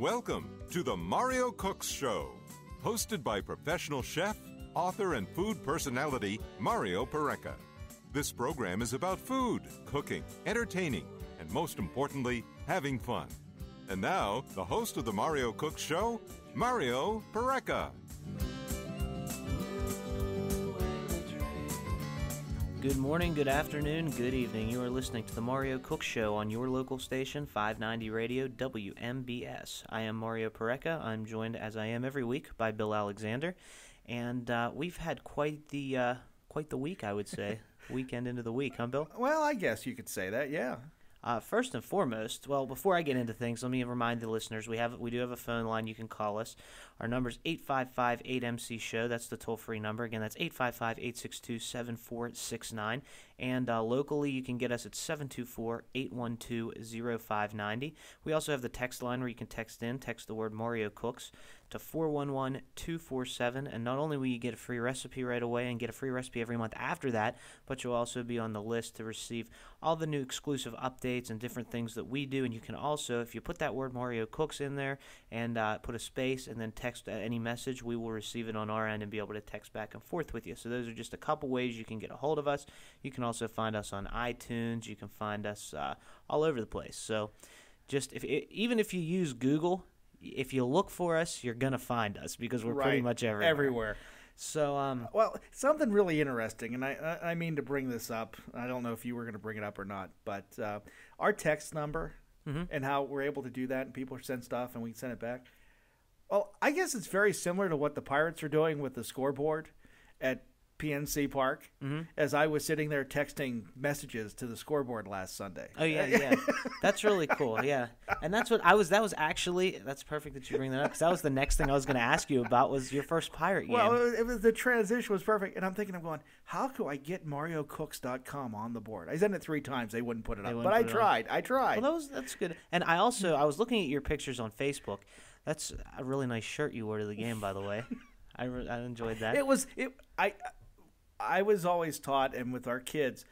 Welcome to the Mario Cooks Show, hosted by professional chef, author, and food personality Mario Pareca. This program is about food, cooking, entertaining, and most importantly, having fun. And now, the host of the Mario Cooks Show, Mario Pareca. Good morning, good afternoon, good evening. You are listening to the Mario Cooks Show on your local station, 590 Radio WMBS. I am Mario Pareca. I'm joined, as I am every week, by Bill Alexander. And we've had quite the week, I would say. Weekend into the week, huh, Bill? Well, I guess you could say that, yeah. First and foremost, well, before I get into things, let me remind the listeners we do have a phone line. You can call us. Our number is 855-8MC-SHOW. That's the toll-free number. Again, that's 855-862-7469. And locally, you can get us at 724-812-0590. We also have the text line where you can text the word Mario Cooks to 411-247. And not only will you get a free recipe right away and get a free recipe every month after that, but you'll also be on the list to receive all the new exclusive updates and different things that we do. And you can also, if you put that word Mario Cooks in there and put a space and then text any message, we will receive it on our end and be able to text back and forth with you. So those are just a couple ways you can get a hold of us. You can also find us on iTunes. You can find us all over the place. So just even if you use Google, if you look for us, you're going to find us because we're pretty much everywhere. So, well, something really interesting, and I mean to bring this up. I don't know if you were going to bring it up or not, but our text number and how we're able to do that, and people send stuff and we can send it back. Well, I guess it's very similar to what the Pirates are doing with the scoreboard at PNC Park, as I was sitting there texting messages to the scoreboard last Sunday. Oh, yeah. That's really cool, yeah. And that's what that's perfect that you bring that up, because that was the next thing I was going to ask you about was your first Pirate game. Well, the transition was perfect, and I'm going, how could I get MarioCooks.com on the board? I sent it 3 times. They wouldn't put it up, but I tried. Well, that's good. And I was looking at your pictures on Facebook. That's a really nice shirt you wore to the game, by the way. I enjoyed that. I was always taught, and with our kids,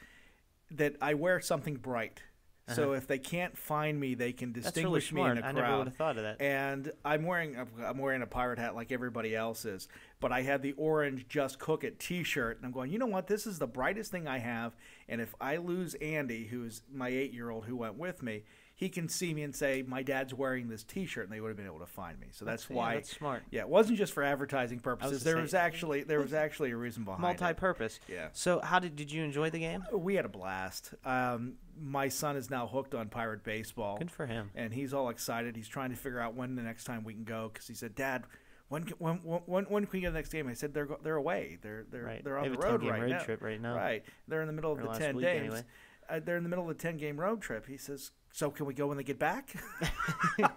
that I wear something bright. So if they can't find me, they can distinguish me in a crowd. I never would have thought of that. And I'm wearing a pirate hat like everybody else is, but I had the orange Just Cook It T-shirt, and I'm going, you know what? This is the brightest thing I have, and if I lose Andy, who's my 8-year-old who went with me, he can see me and say, my dad's wearing this T-shirt, and they would have been able to find me. So that's why. That's smart. Yeah, it wasn't just for advertising purposes. There was actually a reason behind it. Multi-purpose. Yeah. So did you enjoy the game? We had a blast. My son is now hooked on Pirate baseball. Good for him. And he's all excited. He's trying to figure out when the next time we can go, because he said, Dad, when can we get the next game? I said, they're away. They're on the road right now. Road trip right now. Right. They're in the middle of the 10 days. Anyway. They're in the middle of the 10-game road trip. He says, so can we go when they get back?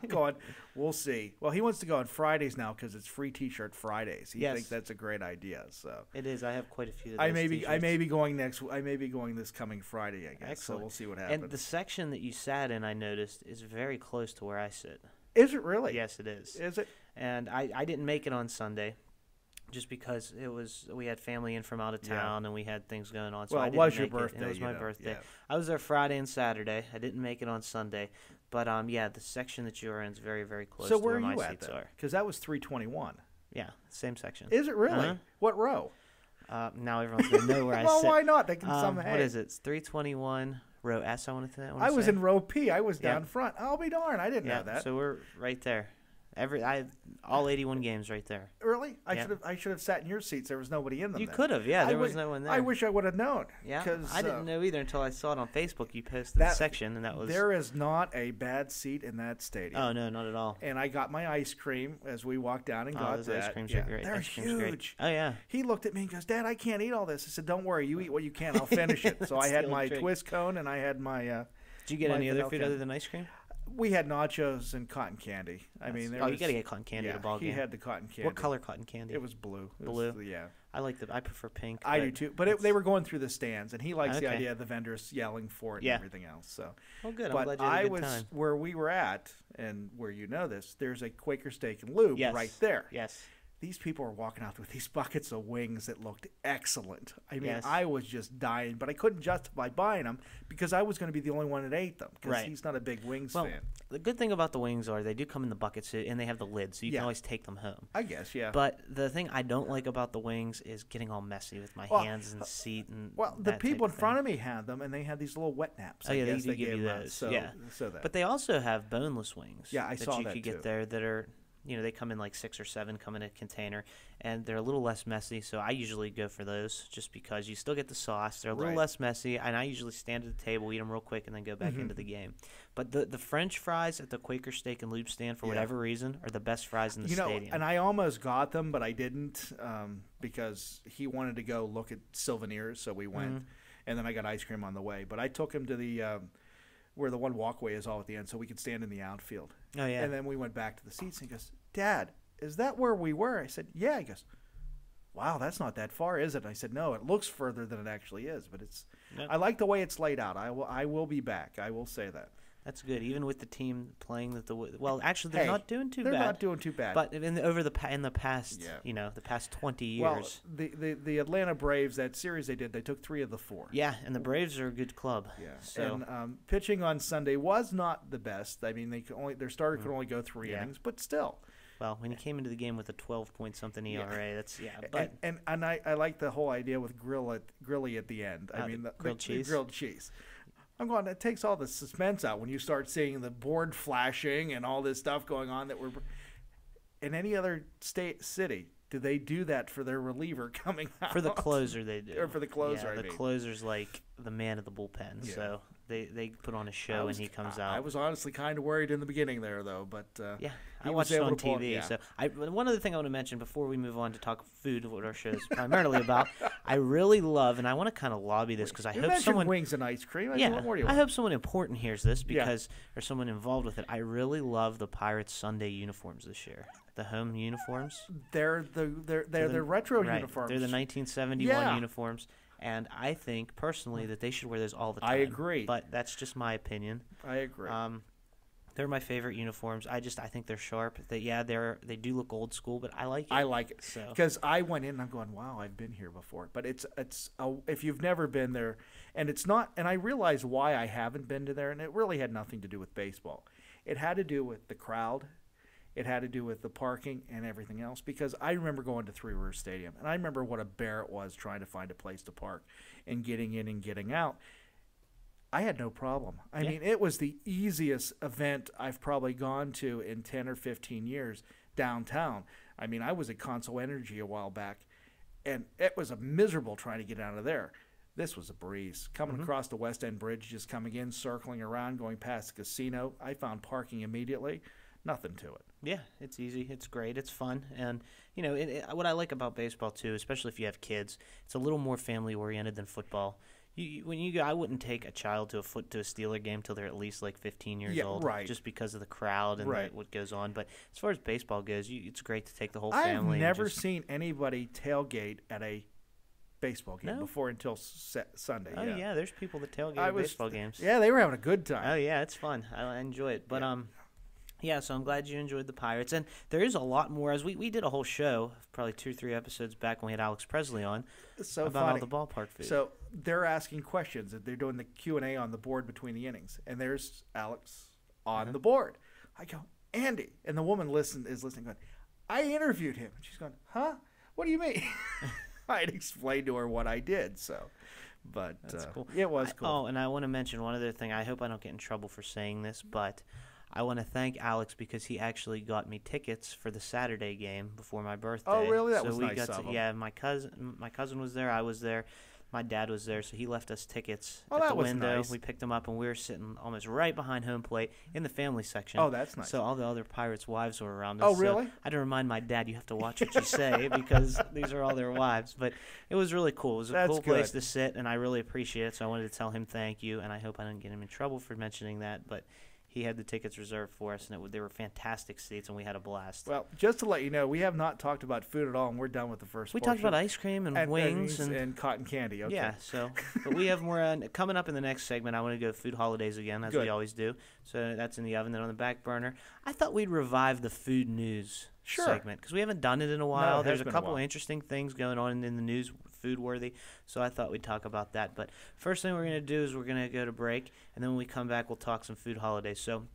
Going, we'll see. Well, he wants to go on Fridays now because it's free T-shirt Fridays. He thinks that's a great idea. So it is. I have quite a few of those T-shirts. I may be going this coming Friday, I guess. Excellent. So we'll see what happens. And the section that you sat in, I noticed, is very close to where I sit. Is it really? Yes, it is. Is it? And I didn't make it on Sunday, just because we had family in from out of town and we had things going on. So it was your birthday. It was my birthday. Yeah. I was there Friday and Saturday. I didn't make it on Sunday. But, the section that you were in is very, very close to where my seats are. Because that was 321. Yeah, same section. Is it really? Uh-huh. What row? Now everyone's going to know where I sit. Well, why not? They can somehow. What is it? It's 321, row S, I want to say. I was in row P. I was down front. I'll be darned. I didn't know that. So we're right there. All 81 games right there. Really? I should have sat in your seats. There was nobody in them. You could have, yeah. There was no one there. I wish I would have known. Yeah, I didn't know either until I saw it on Facebook. You posted the section, and that was. There is not a bad seat in that stadium. Oh no, not at all. And I got my ice cream as we walked down and got those that. Ice creams are great. They're huge. Oh yeah. He looked at me and goes, "Dad, I can't eat all this." I said, "Don't worry, you eat what you can. I'll finish it." So I had my twist cone and I had my. Did you get any other food other than ice cream? We had nachos and cotton candy. You got to get cotton candy at a ball game. He had the cotton candy. What color cotton candy? It was blue. Blue? Yeah. I prefer pink. I do too. But they were going through the stands, and he likes the idea of the vendors yelling for it and everything else. So. Well, good. I'm glad you had a good time. Where we were at, and where you know this, there's a Quaker Steak and Lube right there. Yes. these people were walking out with these buckets of wings that looked excellent. I mean, Yes. I was just dying, but I couldn't justify buying them because I was going to be the only one that ate them because Right. he's not a big wings Well, fan. the good thing about the wings are they do come in the buckets and they have the lid, so you Yeah. can always take them home. I guess, yeah. But the thing I don't like about the wings is getting all messy with my Well, hands and seat and well, the that people in type front of me had them, and they had these little wet naps. Oh, yeah, I they guess do give gave you them out. those, So, yeah. so that. But they also have boneless wings. Yeah, I saw you that could too. get there that are, they come in like 6 or 7, come in a container, and they're a little less messy. So I usually go for those just because you still get the sauce. They're a little Right. less messy, and I usually stand at the table, eat them real quick, and then go back into the game. But the French fries at the Quaker Steak and Lube stand, for Yeah. whatever reason, are the best fries in the You know, stadium. and I almost got them, but I didn't because he wanted to go look at souvenirs, so we went, and then I got ice cream on the way. But I took him to the where the one walkway is all at the end, so we could stand in the outfield. Oh, yeah. And then we went back to the seats, and he goes, "Dad, is that where we were?" I said, "Yeah." He goes, "Wow, that's not that far, is it?" And I said, "No, it looks further than it actually is, but it's." Yep. I like the way it's laid out. I will be back. I will say that. That's good, even with the team playing well, actually, they're Hey, not doing too they're bad. not doing too bad. But in the past, Yeah. the past 20 well, years. the Atlanta Braves, that series they took 3 of the 4. Yeah, and the Braves are a good club. Yeah. So And pitching on Sunday was not the best. I mean, their starter could only go 3 Yeah. innings, but still. well, when he came into the game with a 12-point something ERA, that's But And I like the whole idea with Grilly at the end. I mean, the grilled cheese? grilled cheese. I'm going. It takes all the suspense out when you start seeing the board flashing and all this stuff going on that we're. In any other city, do they do that for their reliever coming out? for the closer they do. Or for the closer, yeah, I the mean. closer's like the man of the bullpen. Yeah. So they put on a show and he comes out. I was honestly kind of worried in the beginning there, though, but Yeah, he I was watched it able on to pull it, TV. yeah. So one other thing I want to mention before we move on to talk food, what our show is primarily about, I really love, and I want to kind of lobby this because I You hope mentioned someone, wings and ice cream. I mean, yeah, what more do you I want? hope someone important hears this because or someone involved with it. I really love the Pirates Sunday uniforms this year. The home uniforms. They're the retro Right, uniforms. they're the 1971 Yeah. uniforms. And I think personally that they should wear those all the time. I agree. But that's just my opinion. I agree. They're my favorite uniforms. I think they're sharp. They they do look old school, but I like it. I like it So because I went in and I'm going, wow, I've been here before. But if you've never been there, and it's not, and I realize why I haven't been to there, and it really had nothing to do with baseball. It had to do with the crowd. It had to do with the parking and everything else because I remember going to Three Rivers Stadium, and I remember what a bear it was trying to find a place to park and getting in and getting out. I had no problem. I mean, it was the easiest event I've probably gone to in 10 or 15 years downtown. I mean, I was at Console Energy a while back, and it was a miserable trying to get out of there. This was a breeze. Coming across the West End Bridge, just coming in, circling around, going past the casino. I found parking immediately. Nothing to it. yeah, it's easy. It's great. It's fun. And, what I like about baseball, too, especially if you have kids, it's a little more family-oriented than football. I wouldn't take a child to a Steeler game till they're at least like 15 years old, right. just because of the crowd and Right. what goes on. But as far as baseball goes, it's great to take the whole I've family. never and just, seen anybody tailgate at a baseball game No? before until Sunday. Oh yeah, there's people that tailgate I at was- baseball games. Yeah, they were having a good time. Oh yeah, it's fun. I enjoy it. But yeah, so I'm glad you enjoyed the Pirates. And there is a lot more. As we did a whole show, probably 2 or 3 episodes back when we had Alex Presley on, It's so about funny. all the ballpark food. So they're asking questions. They're doing the Q&A on the board between the innings, and there's Alex on the board. I go, Andy, and the woman is listening, going, I interviewed him. And she's going, huh? What do you mean? I had explained to her what I did. So, but That's cool. It was cool. Oh, and I want to mention one other thing. I hope I don't get in trouble for saying this, but I want to thank Alex because he actually got me tickets for the Saturday game before my birthday. Oh, really? That so was we nice got of him. Yeah, my cousin was there. I was there. My dad was there, so he left us tickets Oh, at that the was window. nice. We picked them up, and we were sitting almost right behind home plate in the family section. Oh, that's nice. So all the other Pirates' wives were around us. Oh, really? So I had to remind my dad, you have to watch what you say because these are all their wives. But it was really cool. It was a That's cool place good. to sit, and I really appreciate it. So I wanted to tell him thank you, and I hope I didn't get him in trouble for mentioning that. But he had the tickets reserved for us, and they were fantastic seats, and we had a blast. Well, just to let you know, we have not talked about food at all, and we're done with the first We portion. talked about ice cream and wings and cotton candy. Okay. Yeah, so but we have more coming up in the next segment. I want to go food holidays again, as we Good. always do. So that's in the oven. Then on the back burner, I thought we'd revive the food news segment because we haven't done it in a while. No, it has There's a been a couple while. interesting things going on in the news, food worthy. So I thought we'd talk about that. But first thing we're going to do is we're going to go to break, and then when we come back, we'll talk some food holidays. So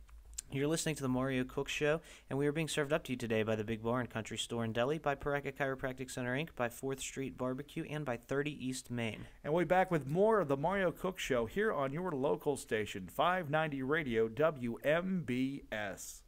you're listening to the Mario Cook Show, and we are being served up to you today by the Big Bar and Country Store and Deli, by Pareca Chiropractic Center, Inc., by 4th Street Barbecue, and by 30 East Main. And we'll be back with more of the Mario Cook Show here on your local station, 590 Radio WMBS.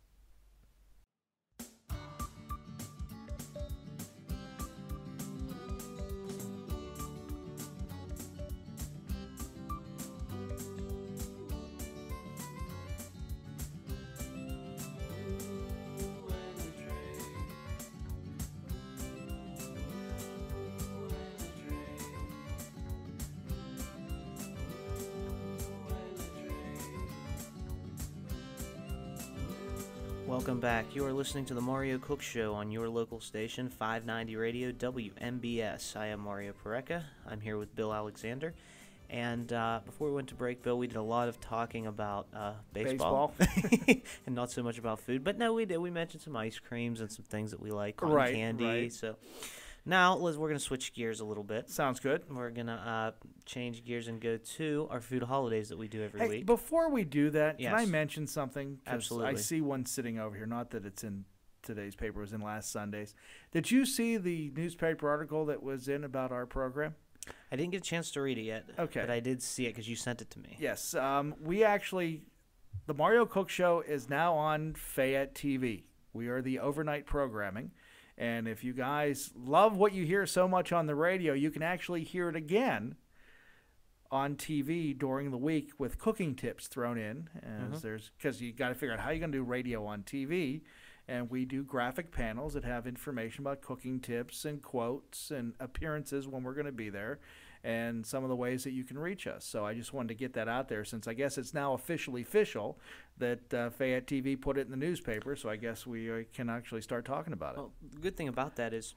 Welcome back. You are listening to the Mario Cook Show on your local station, 590 Radio WMBS. I am Mario Pareca. I'm here with Bill Alexander. And before we went to break, Bill, we did a lot of talking about baseball. And not so much about food. But no, we did. We mentioned some ice creams and some things that we like, cotton candy. Right. So now we're going to switch gears a little bit. Sounds good. We're going to change gears and go to our food holidays that we do every Hey, week. before we do that, Yes. can I mention something? 'Cause Absolutely. I see one sitting over here. Not that it's in today's paper. It was in last Sunday's. Did you see the newspaper article that was in about our program? I didn't get a chance to read it yet. Okay. But I did see it because you sent it to me. Yes. We actually, the Mario Cook Show is now on Fayette TV. We are the overnight programming. And if you guys love what you hear so much on the radio, you can actually hear it again on TV during the week with cooking tips thrown in. Because you got to figure out how you're going to do radio on TV. And we do graphic panels that have information about cooking tips and quotes and appearances when we're going to be there, and some of the ways that you can reach us. So I just wanted to get that out there, since I guess it's now officially official that Fayette TV put it in the newspaper. So I guess we can actually start talking about it. Well, the good thing about that is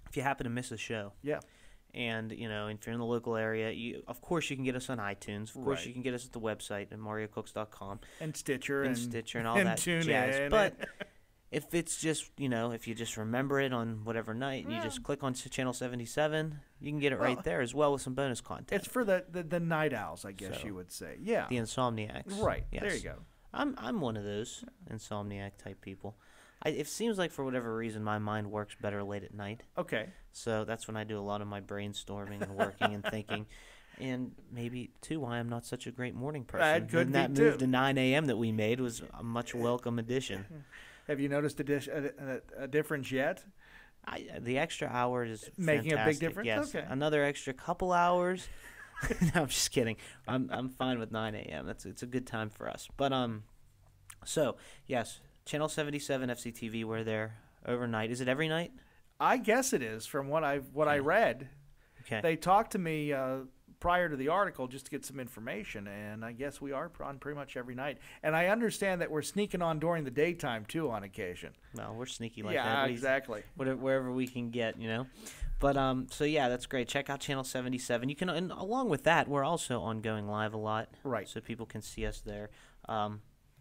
if you happen to miss a show. Yeah. And, if you're in the local area, of course you can get us on iTunes. Of course Right. you can get us at the website at mariocooks.com. And Stitcher. And all and that tune jazz. in. But if it's just, if you just remember it on whatever night and you just click on Channel 77, you can get it right there as well with some bonus content. It's for the night owls, I guess So, you would say. Yeah. the insomniacs. Right. Yes. There you go. I'm one of those insomniac type people. It seems like for whatever reason my mind works better late at night. Okay. So that's when I do a lot of my brainstorming and working and thinking. And maybe, too, why I'm not such a great morning person. That could And that be, move too. to 9 a.m. that we made was a much welcome addition. Have you noticed a difference yet? The extra hour is Making a big fantastic, difference? Yes. Okay. Another extra couple hours. No, I'm just kidding. I'm fine with 9 a.m. It's a good time for us. But so yes, Channel 77 FCTV. We're there overnight. Is it every night? I guess it is, from what I read. Okay. They talked to me prior to the article just to get some information, and I guess we are on pretty much every night. And I understand that we're sneaking on during the daytime too on occasion. Well, we're sneaky like Yeah, that. exactly. Wherever we can get, But so yeah, that's great. Check out Channel 77. You can, and along with that, we're also on Going Live a lot, Right. So people can see us there,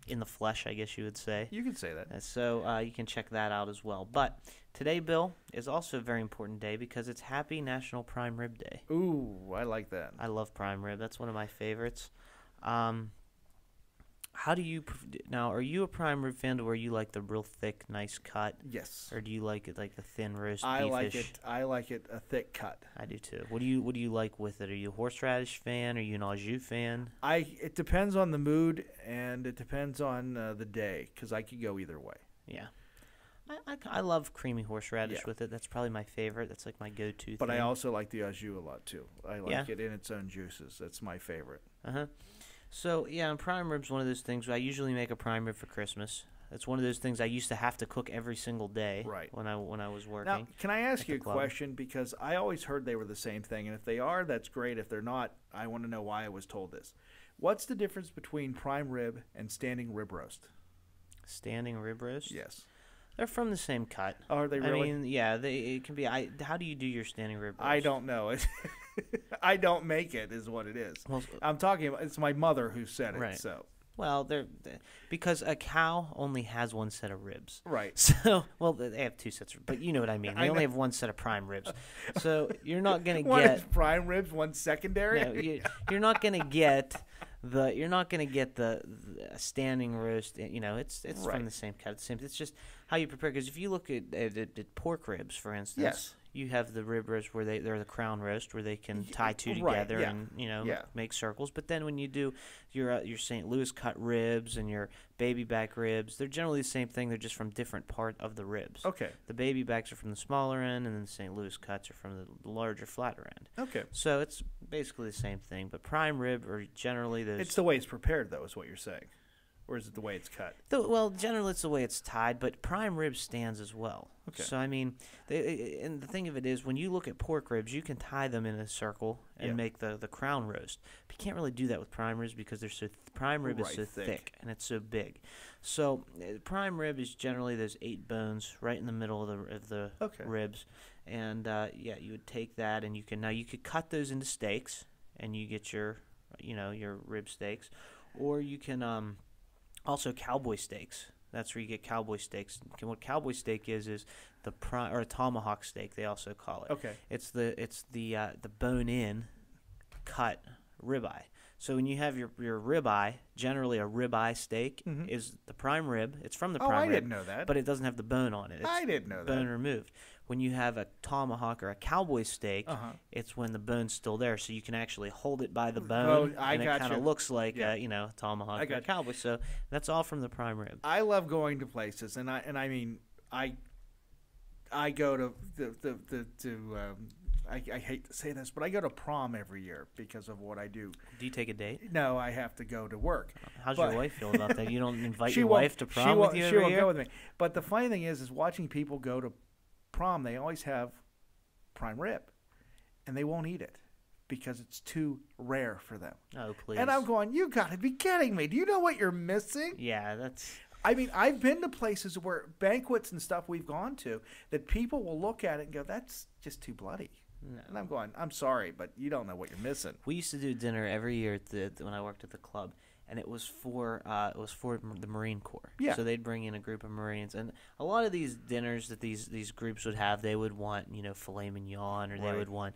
in the flesh, I guess you would say. You could say that. So you can check that out as well. But today, Bill, is also a very important day because it's Happy National Prime Rib Day. Ooh, I like that. I love prime rib. That's one of my favorites. How do you now? Are you a prime rib fan to where you like the real thick, nice cut, Yes. or do you like it like the thin roast I beefish? like it. I like it a thick cut. I do too. What do you like with it? Are you a horseradish fan? Are you an au jus fan? It depends on the mood, and it depends on the day, because I could go either way. Yeah. I love creamy horseradish Yeah. with it. That's probably my favorite. That's like my go-to But thing. I also like the au jus a lot too. I like Yeah. it in its own juices. That's my favorite. So, yeah, and prime rib's one of those things where I usually make a prime rib for Christmas. It's one of those things I used to have to cook every single day Right. when I was working. Now, can I ask at you the a club. question? Because I always heard they were the same thing, and if they are, that's great. If they're not, I want to know why I was told this. What's the difference between prime rib and standing rib roast? Standing rib roast? Yes. They're from the same cut. Are they really? I mean, yeah, it can be. How do you do your standing rib roast? I don't know. I don't make it, is what it is. Well, I'm talking about, it's my mother who said it. Right. So Well, because a cow only has one set of ribs. Right. So, well, they have two sets, but you know what I mean. They only have one set of prime ribs. So you're not going to get... One is prime ribs, one secondary? No, you're not going to get... You're not going to get the standing roast. It's Right. from the same cut. It's just how you prepare. Because if you look at pork ribs, for instance, Yes. you have the rib roast where they're the crown roast where they can tie two Right, together yeah. and Yeah. make circles. But then when you do your St. Louis cut ribs and your baby back ribs, they're generally the same thing. They're just from different part of the ribs. Okay. The baby backs are from the smaller end, and then the St. Louis cuts are from the larger, flatter end. Okay. So it's basically the same thing. But prime rib are generally those. It's the way it's prepared, though, is what you're saying. Or is it the way it's cut? Well, generally it's the way it's tied, but prime rib stands as well. Okay. So, I mean, and the thing of it is, when you look at pork ribs, you can tie them in a circle and Yeah. make the crown roast. But you can't really do that with prime ribs because they're prime rib is Right, so thick and it's so big. So, prime rib is generally those 8 bones right in the middle of the Okay. ribs. And, you would take that and you could cut those into steaks and you get your rib steaks. Or you can, also, cowboy steaks. That's where you get cowboy steaks. What cowboy steak is the or a tomahawk steak. They also call it. Okay. It's the bone-in cut ribeye. So when you have your ribeye, generally a ribeye steak is the prime rib. It's from the prime rib. I didn't know that. But it doesn't have the bone on it. It's I didn't know that. bone removed. When you have a tomahawk or a cowboy steak, Uh-huh. it's when the bone's still there, so you can actually hold it by the bone, I and it gotcha. kind of looks like Yeah. a tomahawk or a gotcha. cowboy. So that's all from the prime rib. I love going to places, and I mean, I go to I hate to say this, but I go to prom every year because of what I do. Do you take a date? No, I have to go to work. How's But- your wife feel about that? You don't invite She your won't- wife to she prom won't- with you She every won't year? go with me. But the funny thing is watching people go to prom. They always have prime rib, and they won't eat it because it's too rare for them. Oh, please. And I'm going, you got to be kidding me! Do you know what you're missing? Yeah, that's... I mean, I've been to places where banquets and stuff we've gone to that people will look at it and go, "That's just too bloody." No. And I'm going, "I'm sorry, but you don't know what you're missing." We used to do dinner every year when I worked at the club, and it was for the Marine Corps. Yeah. So they'd bring in a group of Marines, and a lot of these dinners that these groups would have, they would want filet mignon, or they Right. would want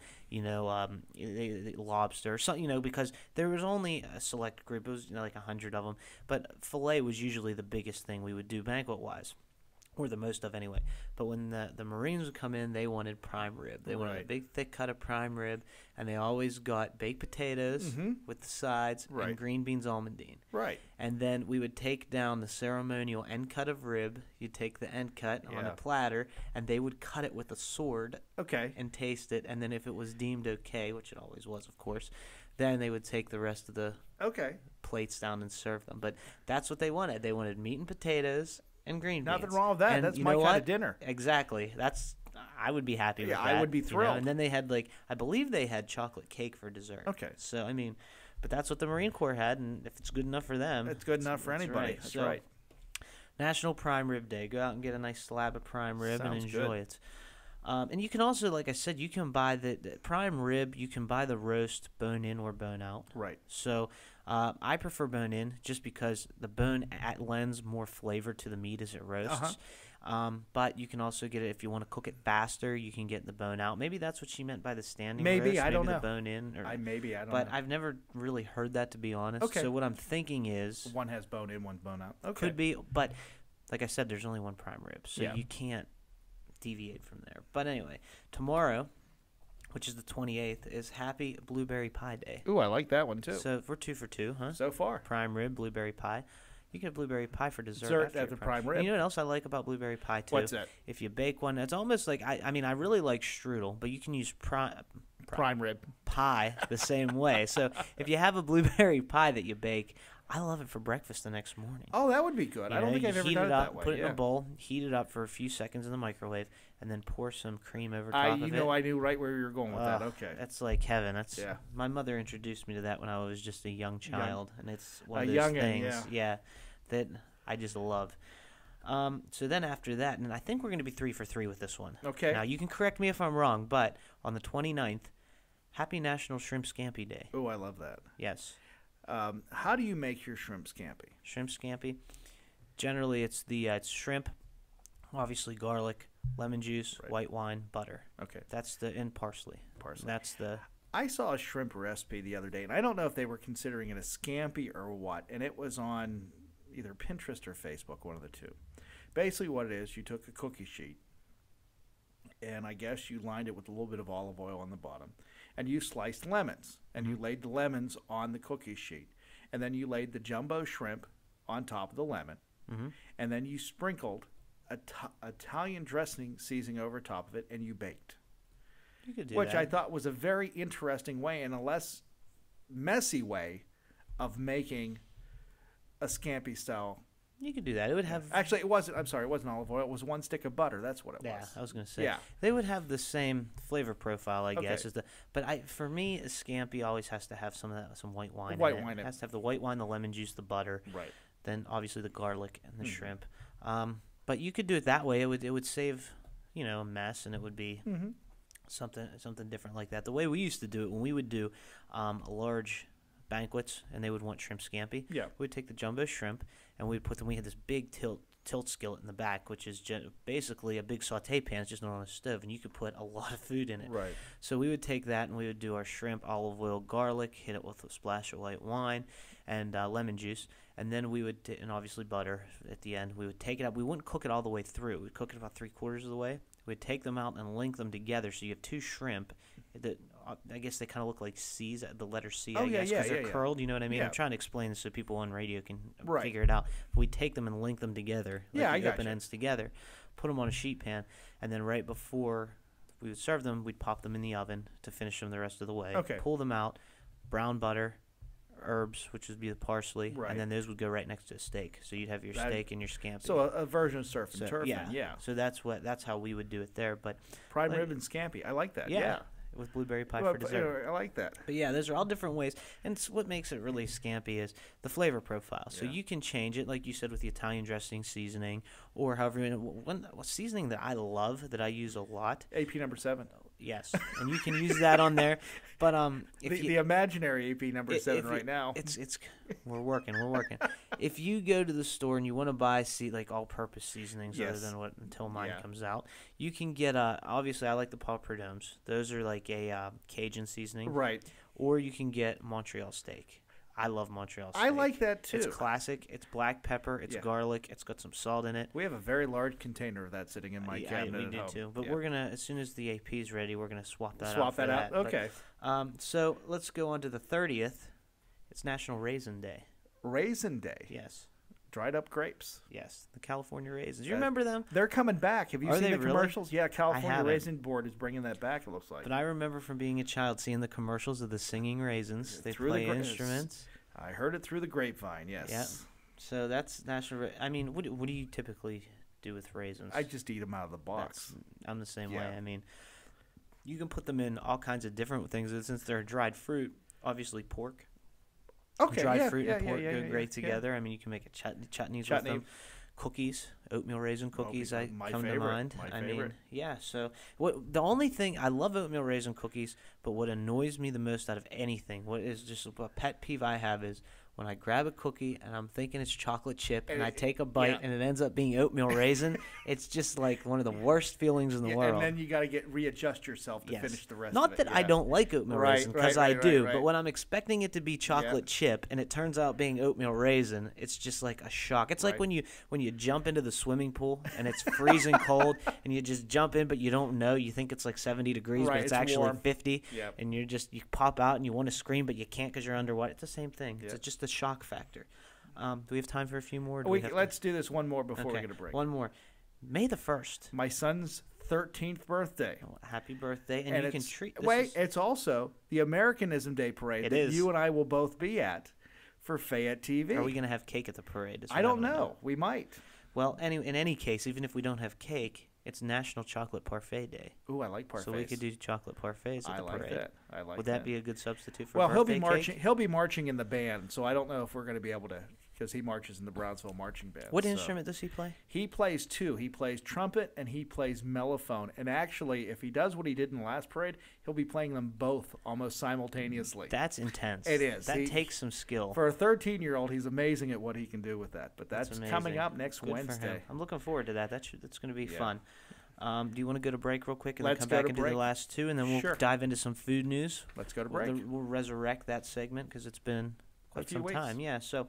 lobster or something, because there was only a select group. It was like 100 of them, but filet was usually the biggest thing we would do banquet wise. Or the most of anyway. But when the Marines would come in, they wanted prime rib. They wanted a Right. big, thick cut of prime rib, and they always got baked potatoes with the sides Right. and green beans almondine. Right. And then we would take down the ceremonial end cut of rib. You'd take the end cut on Yeah. a platter, and they would cut it with a sword Okay. and taste it. And then if it was deemed okay, which it always was, of course, then they would take the rest of the Okay. plates down and serve them. But that's what they wanted. They wanted meat and potatoes and green beans. Nothing wrong with that. And That's you my know kind what? of dinner. Exactly. I would be happy with Yeah, that. I would be thrilled. And then they had I believe they had chocolate cake for dessert. Okay. So I mean, but that's what the Marine Corps had, and if it's good enough for them, It's good enough for anybody. That's So, right. National Prime Rib Day. Go out and get a nice slab of prime rib and Sounds enjoy good. it. And you can also, like I said, you can buy the prime rib. You can buy the roast bone in or bone out. Right. So I prefer bone in just because the bone lends more flavor to the meat as it roasts. But you can also get it if you want to cook it faster. You can get the bone out. Maybe that's what she meant by the standing Maybe, roast. I don't the know. bone in. Or, I don't but know. I've never really heard that, to be honest. Okay. So what I'm thinking is One has bone in, one's bone out. Okay. could be, but like I said, there's only one prime rib, so Yeah. you can't deviate from there. But anyway, tomorrow, which is the 28th, is Happy Blueberry Pie Day. Ooh, I like that one too. So we're 2 for 2, huh? So far. Prime rib, blueberry pie. You get a blueberry pie for dessert. Dessert after after your prime rib. And you know what else I like about blueberry pie too? What's that? If you bake one, it's almost like I really like strudel, but you can use Prime rib. pie the same way. So if you have a blueberry pie that you bake, I love it for breakfast the next morning. Oh, that would be good. You I don't know, think you I've ever heat done it up, that way. Put it in yeah. a bowl, heat it up for a few seconds in the microwave, and then pour some cream over top of it. I knew right where you were going with that. Okay. That's like heaven. That's Yeah. My mother introduced me to that when I was just a young child, and it's one A of those youngin', things, that I just love. So then after that, and I think we're going to be 3 for 3 with this one. Okay. Now you can correct me if I'm wrong, but on the 29th, Happy National Shrimp Scampi Day. Oh, I love that. Yes. How do you make your shrimp scampi? Shrimp scampi. Generally, it's it's shrimp, obviously garlic, lemon juice, white wine, butter. Okay. And parsley. That's the. I saw a shrimp recipe the other day, and I don't know if they were considering it a scampi or what, and it was on either Pinterest or Facebook, one of the two. Basically what it is, you took a cookie sheet, and I guess you lined it with a little bit of olive oil on the bottom, and you sliced lemons, and you laid the lemons on the cookie sheet, and then you laid the jumbo shrimp on top of the lemon, and then you sprinkled Italian dressing seasoning over top of it, and you baked. You could do which that. I thought was a very interesting way and a less messy way of making a scampi style. You could do that. It would have. Actually, it wasn't. I'm sorry, it wasn't olive oil. It was one stick of butter. That's what it was. Yeah, I was going to say. Yeah. They would have the same flavor profile, I guess. Okay. But for me, a scampi always has to have some white wine. White in wine. It has to have the white wine, the lemon juice, the butter. Right. Then obviously the garlic and the shrimp. But you could do it that way. It would save, a mess, and it would be something different like that. The way we used to do it, when we would do large banquets and they would want shrimp scampi, we'd take the jumbo shrimp and we'd put them. We had this big tilt skillet in the back, which is basically a big saute pan, it's just not on a stove, and you could put a lot of food in it. Right. So we would take that and we would do our shrimp, olive oil, garlic, hit it with a splash of white wine and lemon juice, and then we would and obviously butter at the end. We would take it out. We wouldn't cook it all the way through. We'd cook it about 3/4 of the way. We'd take them out and link them together, so you have two shrimp that I guess they kind of look like C's, the letter C, I guess, because they're curled. You know what I mean? Yeah. I'm trying to explain this so people on radio can Right. figure it out. We take them and link them together, Yeah, I the open gotcha. ends together, put them on a sheet pan, and then right before we would serve them, we'd pop them in the oven to finish them the rest of the way. Okay. Pull them out, brown butter, herbs, which would be the parsley, Right. and then those would go right next to a steak. So you'd have your steak and your scampi. So a version of surf and turf. Yeah. So that's how we would do it there. But prime rib and scampi. I like that. yeah. With blueberry pie Well, for dessert. I like that. But yeah, those are all different ways. And what makes it really scampi is the flavor profile. So Yeah. you can change it, like you said, with the Italian dressing seasoning, or however. One seasoning that I love, that I use a lot. AP number 7. Yes, and you can use that on there. But the imaginary AP number 7 right now. It's we're working. If you go to the store and you want to buy like all-purpose seasonings other than until mine comes out, you can get obviously I like the Paw Prud'hommes. Those are like a Cajun seasoning, Right. Or you can get Montreal steak. I love Montreal steak. I like that too. It's classic. It's black pepper. It's garlic. It's got some salt in it. We have a very large container of that sitting in my cabinet we at do home. too. But we're gonna, as soon as the AP is ready, we're gonna swap that out. Swap that out. But, Okay. so let's go on to the 30th. It's National Raisin Day. Raisin Day. Yes. Dried up grapes. Yes. The California raisins. You remember them? They're coming back. Have you Are seen they the really? commercials? Yeah, California haven't. Raisin Board is bringing that back, it looks like. But I remember from being a child seeing the commercials of the singing raisins. They play instruments. I heard it through the grapevine, yes. Yeah. So that's National I mean, what do you typically do with raisins? I just eat them out of the box. I'm the same way. Yeah. I mean, you can put them in all kinds of different things. And since they're a dried fruit, obviously pork. Okay, dried fruit and pork go great yeah. together. I mean, you can make chutneys with them. Cookies, oatmeal raisin cookies, come to mind. My I favorite. mean, yeah. So the only thing I love oatmeal raisin cookies, but what annoys me the most out of anything, what is just a pet peeve I have, is when I grab a cookie and I'm thinking it's chocolate chip and I take a bite and it ends up being oatmeal raisin. It's just like one of the worst feelings in the world. And then you got to readjust yourself to finish the rest Not of it. that I don't like oatmeal raisin, because I do. Right. But when I'm expecting it to be chocolate chip and it turns out being oatmeal raisin, it's just like a shock. It's like when you jump into the swimming pool and it's freezing cold and you just jump in, but you don't know. You think it's like 70 degrees, but it's actually warm. 50. Yep. And you pop out and you want to scream, but you can't because you're underwater. It's the same thing. It's just a shock factor. Do we have time for a few more? Let's do this one more before we get a break. One more. May the 1st. My son's 13th birthday. Oh, happy birthday. And you can treat this. It's also the Americanism Day parade that you and I will both be at for Fayette TV. Are we going to have cake at the parade? I don't know. We might. Well, in any case, even if we don't have cake, it's National Chocolate Parfait Day. Ooh, I like parfaits. So we could do chocolate parfaits at the parade. I like that. Would that be a good substitute for he'll birthday be marching. cake? He'll be marching in the band, so I don't know if we're going to be able to because he marches in the Brownsville Marching Band. What instrument does he play? He plays two. He plays trumpet and he plays mellophone. And actually, if he does what he did in the last parade, he'll be playing them both almost simultaneously. That's intense. It is. That takes some skill. For a 13-year-old, he's amazing at what he can do with that. But that's coming up next Good Wednesday. For him. I'm looking forward to that. That's going to be fun. Do you want to go to break real quick and then come back into the last two, and then we'll dive into some food news? Let's go to break. We'll resurrect that segment because it's been quite some time. Yeah, so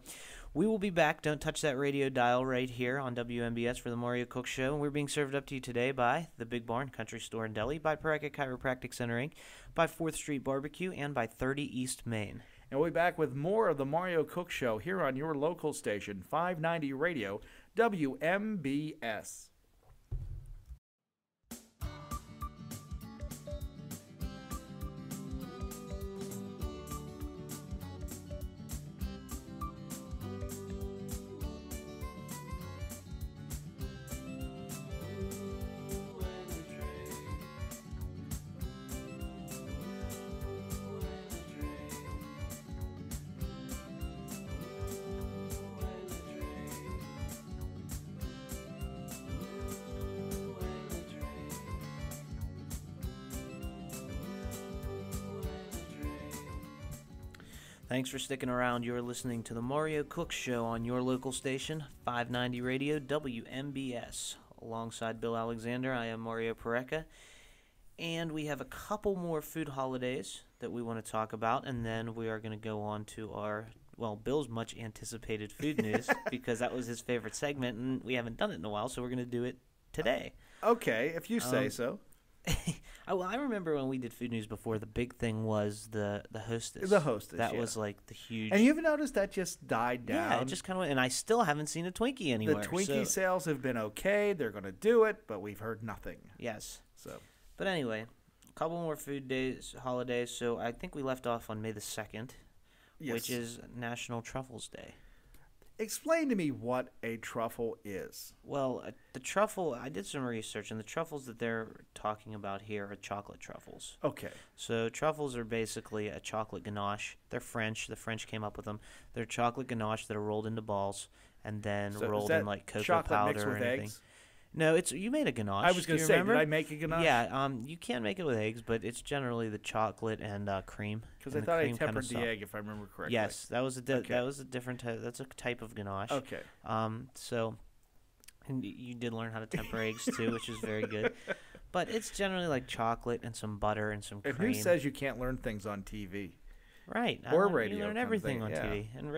we will be back. Don't touch that radio dial right here on WMBS for the Mario Cook Show. And we're being served up to you today by The Big Barn Country Store and Deli, by Pareka Chiropractic Center, Inc., by 4th Street Barbecue, and by 30 East Main. And we'll be back with more of the Mario Cook Show here on your local station, 590 Radio, WMBS. Thanks for sticking around. You're listening to the Mario Cook Show on your local station, 590 Radio WMBS. Alongside Bill Alexander, I am Mario Pareka. And we have a couple more food holidays that we want to talk about, and then we are going to go on to our, Bill's much anticipated food news, because that was his favorite segment, and we haven't done it in a while, so we're going to do it today. Okay, if you say so. I remember when we did food news before, the big thing was the hostess. The hostess, That was like the huge... And you've noticed that just died down. Yeah, it just kind of went, and I still haven't seen a Twinkie anywhere. The Twinkie sales have been okay. They're going to do it, but we've heard nothing. Yes. So, but anyway, a couple more food days, holidays. So I think we left off on May the 2nd, which is National Truffles Day. Explain to me what a truffle is. Well, the truffle, I did some research, and the truffles that they're talking about here are chocolate truffles. Okay. So truffles are basically a chocolate ganache. They're French. The French came up with them. They're chocolate ganache that are rolled into balls and then rolled in like cocoa powder or anything. Eggs? No, you made a ganache. I was going to say, did I make a ganache? Yeah, you can make it with eggs, but it's generally the chocolate and cream. Because I thought I tempered the egg, if I remember correctly. Yes, that was a different type. That's a type of ganache. Okay. So, and you did learn how to temper eggs too, which is very good. But it's generally like chocolate and some butter and some cream. And who says you can't learn things on TV? Right. Or radio. You learn everything on TV. And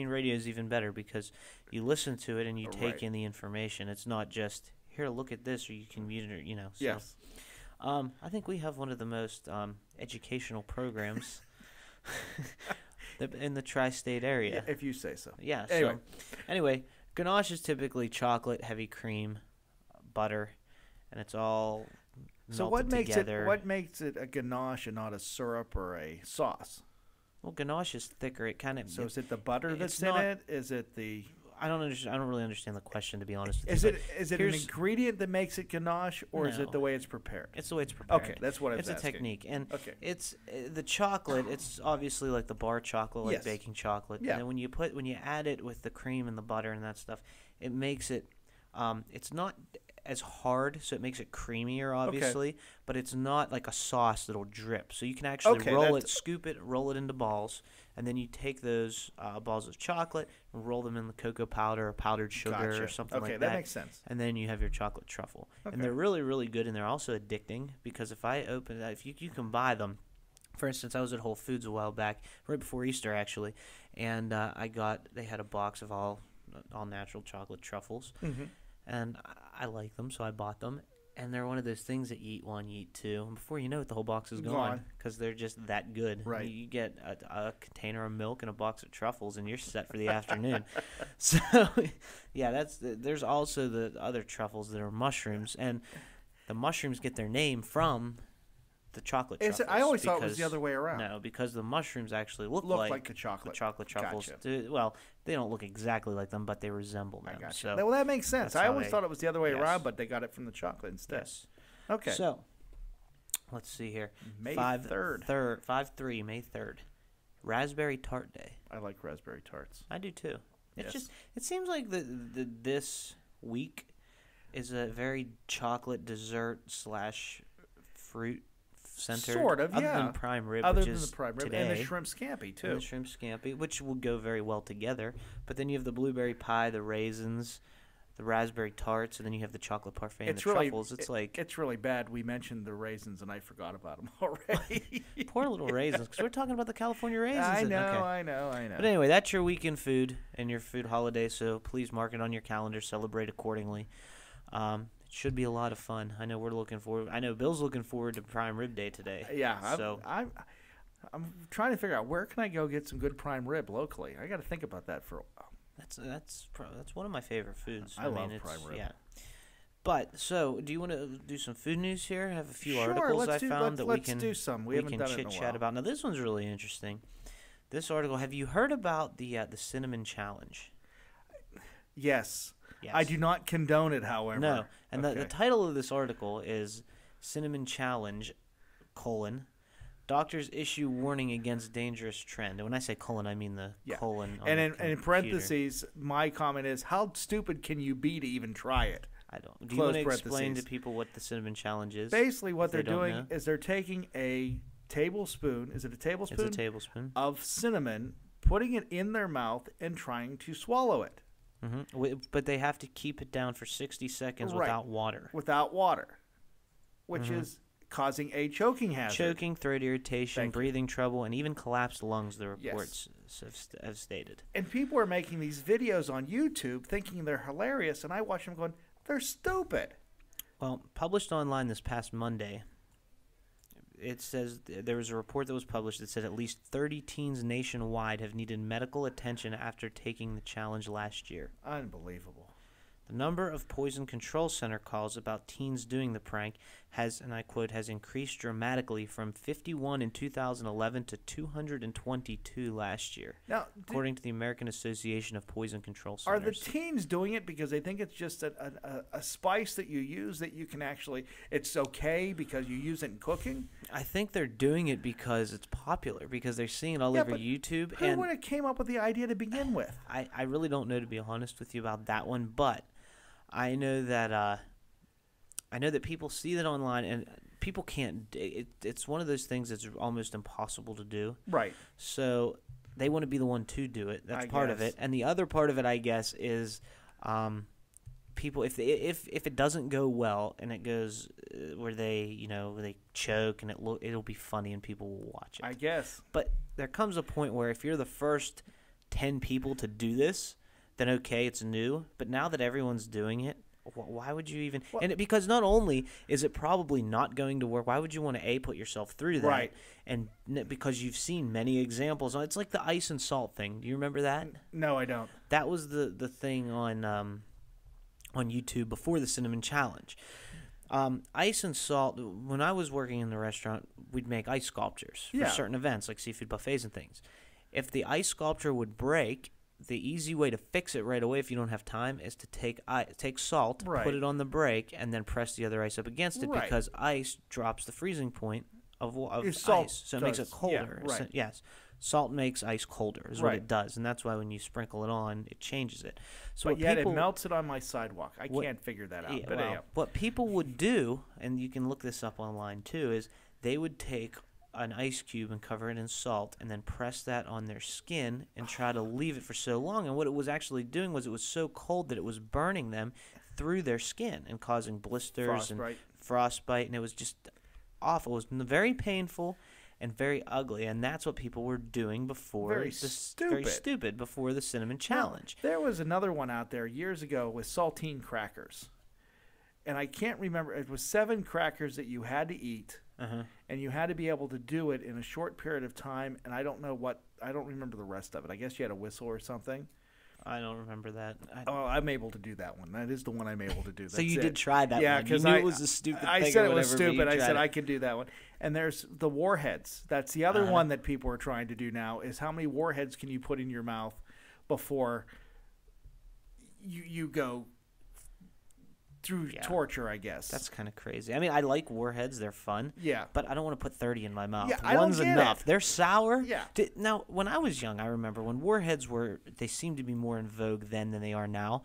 radio is even better because you listen to it and you take in the information. It's not just, here, look at this, or you can mute it, So, yes. I think we have one of the most educational programs in the tri-state area. Yeah, if you say so. Yeah. Anyway. Ganache is typically chocolate, heavy cream, butter, and it's all melted together. What makes it a ganache and not a syrup or a sauce? Well, ganache is thicker. So is it the butter that's in it? Is it the... I don't really understand the question, to be honest with you. Is it an ingredient that makes it ganache, or is it the way it's prepared? It's the way it's prepared. Okay, that's what I was asking. It's a technique, and it's the chocolate. It's obviously like the bar chocolate, like baking chocolate. Yeah. And then when you add it with the cream and the butter and that stuff, it makes it. It's not as hard, so it makes it creamier, obviously, but it's not like a sauce that'll drip. So you can actually scoop it, roll it into balls, and then you take those balls of chocolate and roll them in the cocoa powder or powdered sugar or something like that. Okay, that makes sense. And then you have your chocolate truffle. Okay. And they're really, really good, and they're also addicting because if you can buy them. For instance, I was at Whole Foods a while back, right before Easter actually, and they had a box of all natural chocolate truffles. Mm-hmm. And I like them, so I bought them. And they're one of those things that you eat one, you eat two, and before you know it, the whole box is gone because they're just that good. Right. You get a container of milk and a box of truffles, and you're set for the afternoon. So, yeah, there's also the other truffles that are mushrooms, and the mushrooms get their name from the chocolate truffles. I always thought it was the other way around. No, because the mushrooms actually look like the chocolate. The chocolate truffles. Gotcha. Well, they don't look exactly like them, but they resemble them. Gotcha. So well, that makes sense. I always thought it was the other way around, but they got it from the chocolate instead. Yes. Okay. So, let's see here. May 3rd. 5/3, May 3rd. Raspberry Tart Day. I like raspberry tarts. I do too. It's Yes. just it seems like this week is a very chocolate dessert / fruit centered. Sort of, other yeah. than prime rib, Other which than is the prime rib today, and the shrimp scampi too. and the shrimp scampi, which will go very well together. But then you have the blueberry pie, the raisins, the raspberry tarts, and then you have the chocolate parfait and the truffles. It's really bad. We mentioned the raisins and I forgot about them already. Poor little raisins, because we're talking about the California raisins. I know, Okay. I know. But anyway, that's your weekend food and your food holiday, so please mark it on your calendar, celebrate accordingly. It should be a lot of fun. I know we're looking forward. I know Bill's looking forward to prime rib day today. Yeah, So I'm trying to figure out where can I go get some good prime rib locally. I got to think about that for a while. that's one of my favorite foods. I love it's, prime rib. Yeah. But so, do you want to do some food news here? I have a few Sure, articles let's I do- found that we let's can do some. We haven't done it in a chit chat while. about. Now this one's really interesting. This article. Have you heard about the cinnamon challenge? Yes. Yes. I do not condone it, however. No, and the Okay. title of this article is "Cinnamon Challenge: Doctors issue warning against dangerous trend." And when I say colon, I mean the Yeah. colon. On And the in computer. parentheses, my comment is, how stupid can you be to even try it? I don't. Do you close want to explain to parentheses. people what the cinnamon challenge is? Basically, what if they're they don't doing know? is they're taking a tablespoon. Is it a tablespoon? It's a tablespoon. Of cinnamon, putting it in their mouth, and trying to swallow it But they have to keep it down for 60 seconds Right. without water. without water, which is causing a choking hazard. Choking, throat irritation, Thank you. breathing trouble, and even collapsed lungs, the Yes. reports have stated. And people are making these videos on YouTube thinking they're hilarious, and I watch them going, they're stupid. Well, published online this past Monday, it says there was a report that was published that said at least 30 teens nationwide have needed medical attention after taking the challenge last year. Unbelievable. The number of Poison Control Center calls about teens doing the prank has, and I quote, has increased dramatically from 51 in 2011 to 222 last year, Now, according to the American Association of Poison Control are the Centers. teens doing it because they think it's just a spice that you use that you can actually, it's okay because you use it in cooking? I think they're doing it because it's popular, because they're seeing it all over but YouTube. Who And would have came up with the idea to begin with? I really don't know, to be honest with you, about that one, but I know that people see that online, and people can't. It's one of those things that's almost impossible to do. Right. So they want to be the one to do it. That's I part of guess. it, and the other part of it, I guess, is people. If it doesn't go well and it goes where they choke and it'll be funny and people will watch it. I guess. But there comes a point where if you're the first 10 people to do this, then okay, it's new. But now that everyone's doing it, why would you even? Because not only is it probably not going to work, why would you want to put yourself through that? Right. And because you've seen many examples. It's like the ice and salt thing. Do you remember that? No, I don't. That was the thing on YouTube before the cinnamon challenge. Ice and salt. When I was working in the restaurant, we'd make ice sculptures for Yeah. certain events like seafood buffets and things. If the ice sculpture would break, the easy way to fix it right away if you don't have time is to take salt, Right. put it on the break, and then press the other ice up against it, Right. because ice drops the freezing point of Salt ice, so it makes it does. Yeah, colder. right. So, yes, salt makes ice colder is what Right. it does, and that's why when you sprinkle it on, it changes it. So But what yet people, it melts it on my sidewalk. I what- can't figure that out. yeah, but well, anyhow. what people would do, and you can look this up online too, is they would take an ice cube and cover it in salt and then press that on their skin and try to leave it for so long. And what it was actually doing was it was so cold that it was burning them through their skin and causing blisters and frostbite. And it was just awful. It was very painful and very ugly. And that's what people were doing before Very stupid before the cinnamon challenge. There was another one out there years ago with saltine crackers. And I can't remember. It was 7 crackers that you had to eat. And you had to be able to do it in a short period of time. And I don't remember the rest of it. I guess you had a whistle or something. I don't remember that. I'm able to do that one. That is the one I'm able to do. So you did try that yeah, one. You because knew it was a stupid thing. I said or it was whatever, but stupid. you I tried said it. I could do that one. And there's the warheads. That's the other one that people are trying to do now, is how many warheads can you put in your mouth before you go through torture, I guess. That's kind of crazy. I mean, I like Warheads. They're fun. Yeah. But I don't want to put 30 in my mouth. Yeah, I don't One's get enough. it. They're sour. Yeah. Now, when I was young, I remember when Warheads they seemed to be more in vogue then than they are now.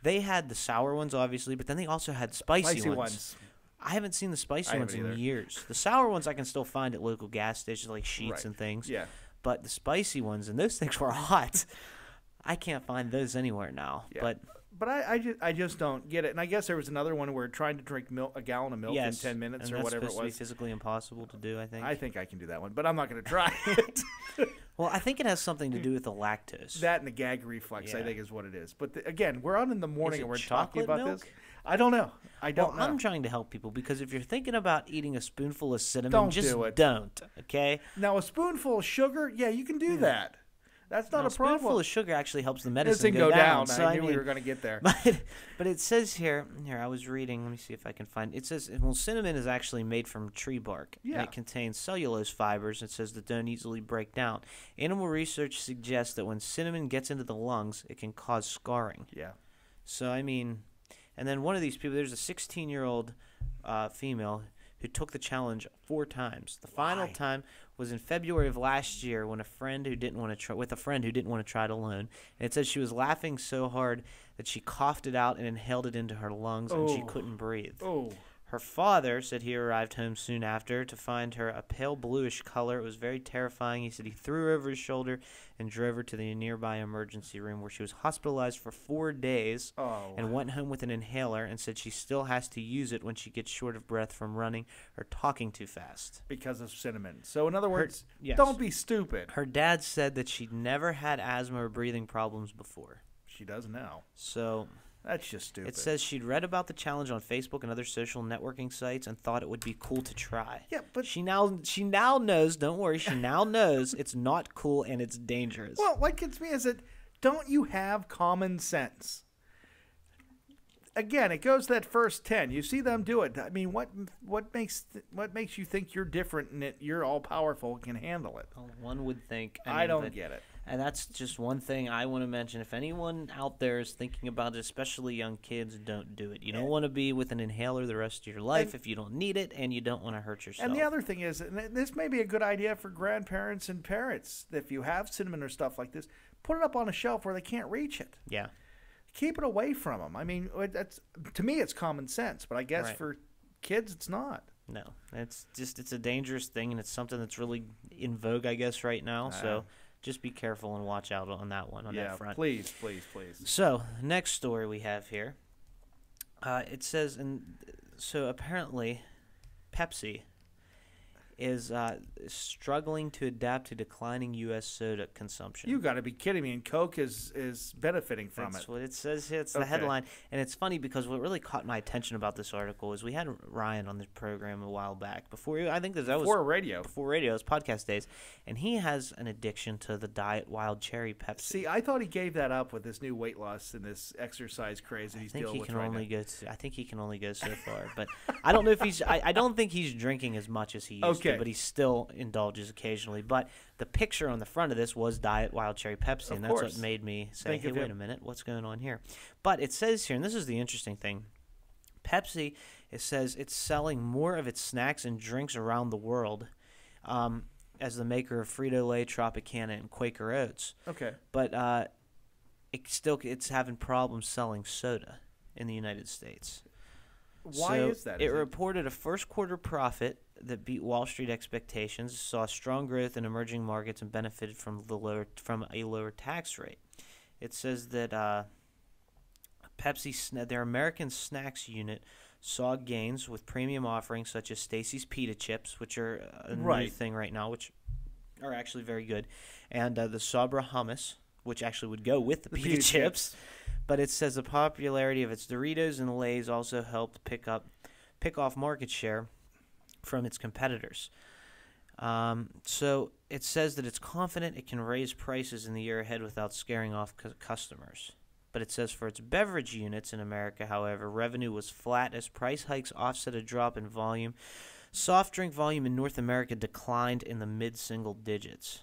They had the sour ones, obviously, but then they also had spicy ones. I haven't seen the spicy ones in years. The sour ones I can still find at local gas stations like Sheetz and things. Yeah. But the spicy ones, and those things were hot. I can't find those anywhere now. Yeah. But I just don't get it. And I guess there was another one where trying to drink a gallon of milk in 10 minutes or whatever it was. That's supposed to be physically impossible to do, I think. I think I can do that one, but I'm not going to try it. Well, I think it has something to do with the lactose. That and the gag reflex, I think, is what it is. But again, we're on in the morning and we're talking about milk? this. I don't know. I don't know. I'm trying to help people because if you're thinking about eating a spoonful of cinnamon, Don't just do it. don't, okay? Now, a spoonful of sugar, yeah, you can do that. That's not a problem. A spoonful of sugar actually helps the medicine go down. So I knew we were going to get there. But it says here, I was reading, let me see if I can find it. It says, well, cinnamon is actually made from tree bark. Yeah. And it contains cellulose fibers, it says, that don't easily break down. Animal research suggests that when cinnamon gets into the lungs, it can cause scarring. Yeah. So, I mean, and then one of these people, there's a 16-year-old female who took the challenge 4 times. The final time was in February of last year when a friend who didn't want to try it alone. And it says she was laughing so hard that she coughed it out and inhaled it into her lungs and she couldn't breathe. Oh. Her father said he arrived home soon after to find her a pale bluish color. It was very terrifying. He said he threw her over his shoulder and drove her to the nearby emergency room where she was hospitalized for 4 days and went home with an inhaler and said she still has to use it when she gets short of breath from running or talking too fast. Because of cinnamon. So in other words, don't be stupid. Her dad said that she'd never had asthma or breathing problems before. She does now. So that's just stupid. It says she'd read about the challenge on Facebook and other social networking sites and thought it would be cool to try. Yeah, but she now knows, don't worry, she now knows it's not cool and it's dangerous. Well, what gets me is that don't you have common sense? Again, it goes to that first 10. You see them do it. I mean, what makes you think you're different and that you're all powerful and can handle it? Well, one would think. I don't get it. And that's just one thing I want to mention. If anyone out there is thinking about it, especially young kids, don't do it. You don't want to be with an inhaler the rest of your life if you don't need it, and you don't want to hurt yourself. And the other thing is, and this may be a good idea for grandparents and parents, if you have cinnamon or stuff like this, put it up on a shelf where they can't reach it. Yeah. Keep it away from them. I mean, to me, it's common sense, but I guess for kids, it's not. No, it's a dangerous thing, and it's something that's really in vogue, I guess, right now. So just be careful and watch out on that one, that front. Please. So, next story we have here. It says, so apparently Pepsi is struggling to adapt to declining U.S. soda consumption. You got to be kidding me. And Coke is benefiting from it. That's what it says here. It's the headline. And it's funny because what really caught my attention about this article is we had Ryan on this program a while back. Before radio. Before radio. It was podcast days. And he has an addiction to the Diet Wild Cherry Pepsi. See, I thought he gave that up with this new weight loss and this exercise craze that he's dealing with right now. I think he can only go so far. But I don't know if he's – I don't think he's drinking as much as he used to, but he still indulges occasionally. But the picture on the front of this was Diet Wild Cherry Pepsi, and that's what made me say, hey, wait a minute, what's going on here? But it says here, and this is the interesting thing, Pepsi, it says it's selling more of its snacks and drinks around the world as the maker of Frito-Lay, Tropicana, and Quaker Oats. Okay. But it's having problems selling soda in the United States. Why is that? It reported a first quarter profit that beat Wall Street expectations, saw strong growth in emerging markets, and benefited from a lower tax rate. It says that their American snacks unit saw gains with premium offerings such as Stacy's Pita Chips, which are a new thing right now, which are actually very good, and the Sabra Hummus, which actually would go with the pita chips. But it says the popularity of its Doritos and Lay's also helped pick off market share from its competitors. So it says that it's confident it can raise prices in the year ahead without scaring off customers. But it says for its beverage units in America, however, revenue was flat as price hikes offset a drop in volume. Soft drink volume in North America declined in the mid-single digits.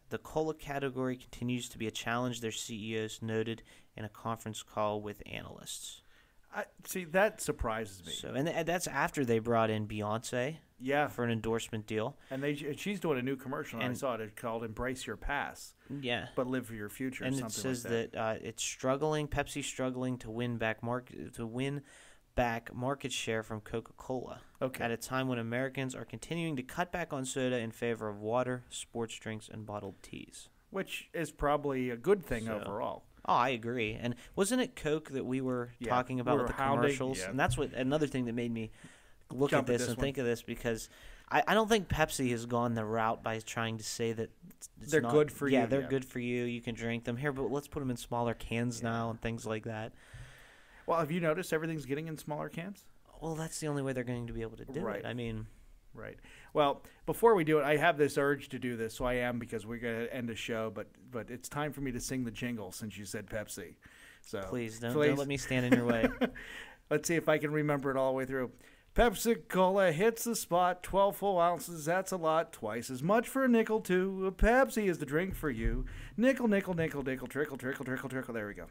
The cola category continues to be a challenge, their CEOs noted in a conference call with analysts. See, that surprises me. So, and that's after they brought in Beyonce. Yeah, for an endorsement deal. And she's doing a new commercial, and I saw it called "Embrace Your Past." Yeah, but live for your future. And something it says like that it's struggling. Pepsi's struggling to win back market share from Coca-Cola. Okay. At a time when Americans are continuing to cut back on soda in favor of water, sports drinks, and bottled teas. Which is probably a good thing overall. Oh, I agree. And wasn't it Coke that we were talking about with the commercials? Yeah. And that's another thing that made me look at this and think of this, because I don't think Pepsi has gone the route by trying to say that they're good for you. Yeah, they're good for you. You can drink them here, but let's put them in smaller cans now and things like that. Well, have you noticed everything's getting in smaller cans? Well, that's the only way they're going to be able to do it. I mean, right. Well, before we do it, I have this urge to do this, so I am, because we're going to end the show. But it's time for me to sing the jingle since you said Pepsi. So please don't let me stand in your way. Let's see if I can remember it all the way through. Pepsi Cola hits the spot, 12 full ounces, that's a lot, twice as much for a nickel, too. Pepsi is the drink for you. Nickel, nickel, nickel, nickel, trickle, trickle, trickle, trickle. There we go.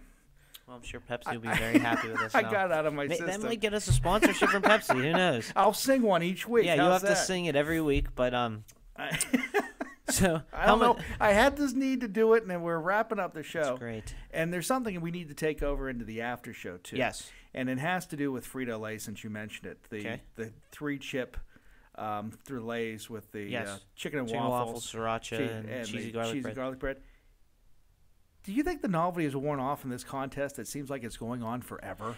Well, I'm sure Pepsi will be very happy with this now. I got it out of my system. That might get us a sponsorship from Pepsi. Who knows? I'll sing one each week. Yeah, you'll have to sing it every week, but so I don't know. I had this need to do it, and then we're wrapping up the show. That's great. And there's something we need to take over into the after show too. Yes. And it has to do with Frito-Lay, since you mentioned it. The 3-chip through Lays with the chicken and waffles, sriracha, and cheesy garlic bread. Do you think the novelty is worn off in this contest? It seems like it's going on forever.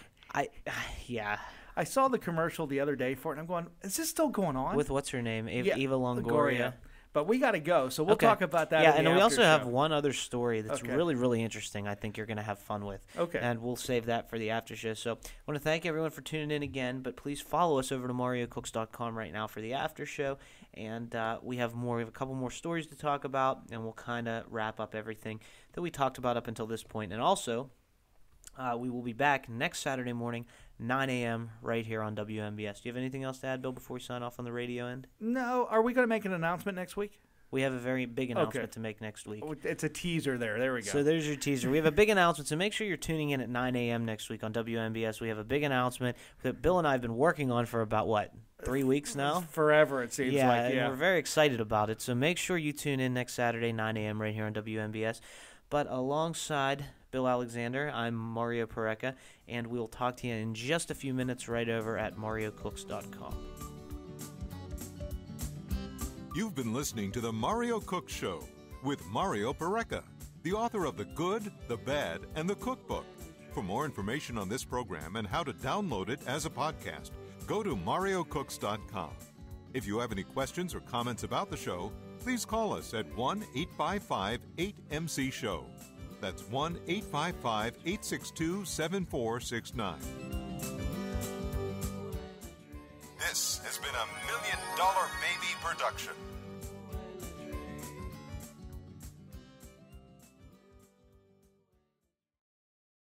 Yeah. I saw the commercial the other day for it, and I'm going, is this still going on? With what's her name? Eva Longoria. But we got to go, so we'll talk about that. Yeah, and we also have one other story that's really, really interesting. I think you're going to have fun with. Okay. And we'll save that for the after show. So I want to thank everyone for tuning in again, but please follow us over to MarioCooks.com right now for the after show. And we have a couple more stories to talk about, and we'll kind of wrap up everything that we talked about up until this point. And also, we will be back next Saturday morning, 9 a.m. right here on WMBS. Do you have anything else to add, Bill, before we sign off on the radio end? No. Are we going to make an announcement next week? We have a very big announcement to make next week. It's a teaser there. There we go. So there's your teaser. We have a big announcement, so make sure you're tuning in at 9 a.m. next week on WMBS. We have a big announcement that Bill and I have been working on for about, 3 weeks now? Forever, it seems like. Yeah, and we're very excited about it. So make sure you tune in next Saturday, 9 a.m. right here on WMBS. But alongside Bill Alexander, I'm Mario Pareca, and we'll talk to you in just a few minutes right over at MarioCooks.com. You've been listening to The Mario Cook Show with Mario Pareca, the author of The Good, the Bad, and the Cookbook. For more information on this program and how to download it as a podcast, go to MarioCooks.com. If you have any questions or comments about the show, please call us at 1-855-8MC-SHOW. That's 1-855-862-7469. This has been a $1 Million Baby production.